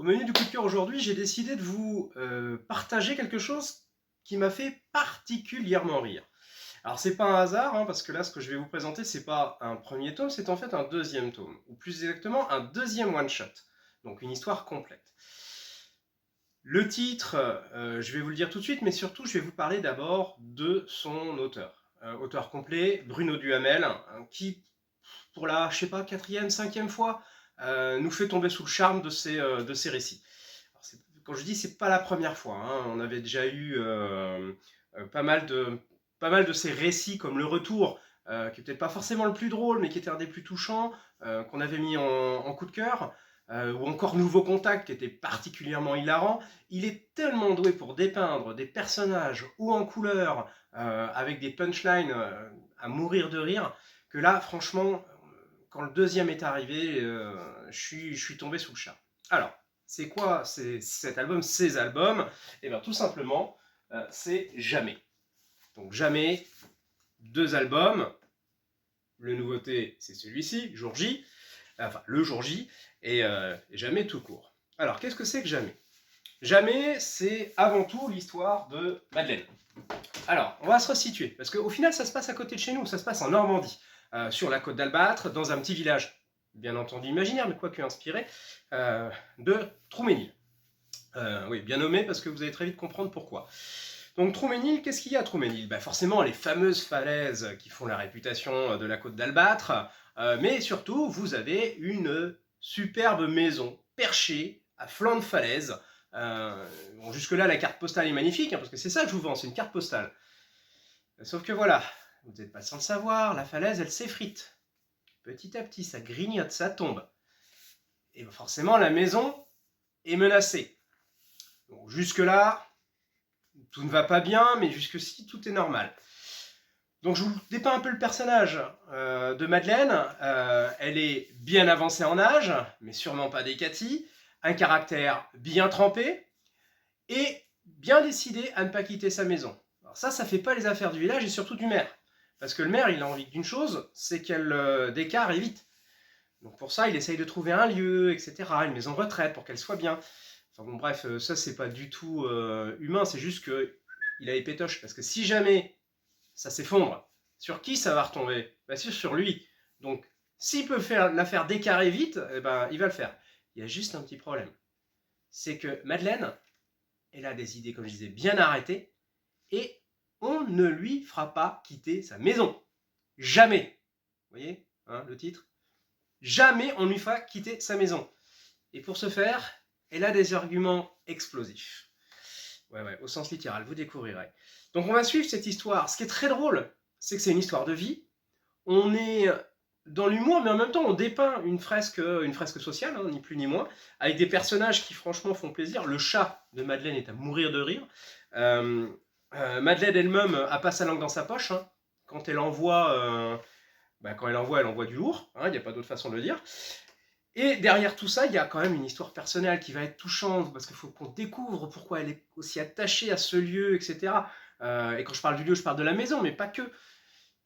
Au menu du coup de cœur aujourd'hui, j'ai décidé de vous partager quelque chose qui m'a fait particulièrement rire. Alors c'est pas un hasard, hein, parce que là ce que je vais vous présenter, c'est pas un premier tome, c'est en fait un deuxième tome, ou plus exactement un deuxième one-shot, donc une histoire complète. Le titre, je vais vous le dire tout de suite, mais surtout je vais vous parler d'abord de son auteur. Auteur complet, Bruno Duhamel, qui pour la, je sais pas, quatrième, cinquième fois, nous fait tomber sous le charme de ses récits. Alors, quand je dis c'est pas la première fois, hein, on avait déjà eu pas mal de ces récits comme Le Retour, qui est peut-être pas forcément le plus drôle, mais qui était un des plus touchants, qu'on avait mis en coup de cœur, ou encore Nouveau Contact, qui était particulièrement hilarant. Il est tellement doué pour dépeindre des personnages ou en couleur, avec des punchlines à mourir de rire, que là, franchement, quand le deuxième est arrivé, je suis tombé sous le charme. Alors, c'est quoi cet album, ces albums? Eh bien, tout simplement, c'est Jamais. Donc, Jamais, deux albums. Le nouveauté, c'est celui-ci, Jour J. Enfin, le Jour J, et Jamais tout court. Alors, qu'est-ce que c'est que Jamais? Jamais, c'est avant tout l'histoire de Madeleine. Alors, on va se resituer, parce qu'au final, ça se passe à côté de chez nous, ça se passe en Normandie, sur la côte d'Albâtre, dans un petit village, bien entendu imaginaire, mais quoique inspiré, de Trouménil. Oui, bien nommé, parce que vous allez très vite comprendre pourquoi. Donc Trouménil, qu'est-ce qu'il y a à Trouménil? Forcément, les fameuses falaises qui font la réputation de la côte d'Albâtre, mais surtout, vous avez une superbe maison perchée à flanc de falaise. Bon, jusque-là, la carte postale est magnifique, hein, parce que c'est ça que je vous vends, c'est une carte postale. Sauf que voilà, vous n'êtes pas sans le savoir, la falaise, elle s'effrite. Petit à petit, ça grignote, ça tombe. Et forcément, la maison est menacée. Donc, jusque-là, tout ne va pas bien, mais jusque-ci, tout est normal. Donc je vous dépeins un peu le personnage de Madeleine. Elle est bien avancée en âge, mais sûrement pas des Cathy. Un caractère bien trempé et bien décidé à ne pas quitter sa maison. Alors ça fait pas les affaires du village et surtout du maire. Parce que le maire, il a envie d'une chose, c'est qu'elle décarre et vite. Donc pour ça, il essaye de trouver un lieu, etc., une maison de retraite pour qu'elle soit bien. Enfin bon, bref, ça c'est pas du tout humain, c'est juste qu'il a les pétoches. Parce que si jamais ça s'effondre, sur qui ça va retomber? Sur lui. Donc s'il peut la faire décarrer vite, eh ben, il va le faire. Il y a juste un petit problème. C'est que Madeleine, elle a des idées, comme je disais, bien arrêtées, et on ne lui fera pas quitter sa maison. Jamais. Vous voyez, hein, le titre? Jamais on ne lui fera quitter sa maison. Et pour ce faire, elle a des arguments explosifs. Ouais, au sens littéral, vous découvrirez. Donc on va suivre cette histoire. Ce qui est très drôle, c'est que c'est une histoire de vie. On est dans l'humour, mais en même temps on dépeint une fresque sociale, hein, ni plus ni moins, avec des personnages qui franchement font plaisir. Le chat de Madeleine est à mourir de rire. Madeleine elle-même a pas sa langue dans sa poche, hein. Quand elle envoie, elle envoie du lourd, hein, il n'y a pas d'autre façon de le dire. Et derrière tout ça, il y a quand même une histoire personnelle qui va être touchante, parce qu'il faut qu'on découvre pourquoi elle est aussi attachée à ce lieu, etc. Et quand je parle du lieu, je parle de la maison, mais pas que.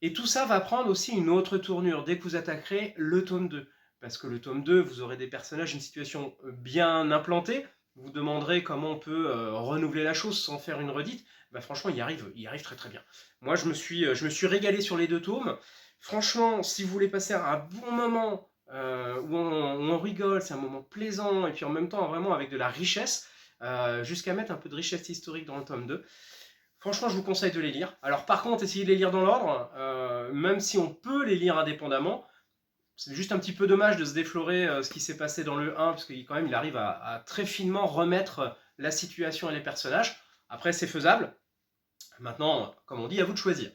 Et tout ça va prendre aussi une autre tournure dès que vous attaquerez le tome 2. Parce que le tome 2, vous aurez des personnages, une situation bien implantée. Vous demanderez comment on peut renouveler la chose sans faire une redite. Franchement, il y arrive très très bien. Moi, je me suis régalé sur les deux tomes. Franchement, si vous voulez passer un bon moment où on rigole, c'est un moment plaisant, et puis en même temps, vraiment avec de la richesse, jusqu'à mettre un peu de richesse historique dans le tome 2. Franchement, je vous conseille de les lire. Alors par contre, essayez de les lire dans l'ordre, même si on peut les lire indépendamment. C'est juste un petit peu dommage de se déflorer ce qui s'est passé dans le 1, parce qu'il quand même, il arrive à très finement remettre la situation et les personnages. Après, c'est faisable. Maintenant, comme on dit, à vous de choisir.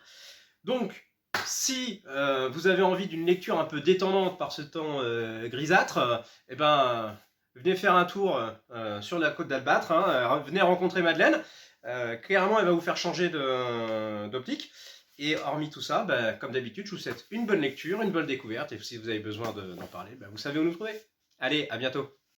Donc, si vous avez envie d'une lecture un peu détendante par ce temps grisâtre, venez faire un tour sur la côte d'Albâtre, hein, venez rencontrer Madeleine. Clairement, elle va vous faire changer d'optique. Et hormis tout ça, comme d'habitude, je vous souhaite une bonne lecture, une bonne découverte. Et si vous avez besoin d'en parler, vous savez où nous trouver. Allez, à bientôt.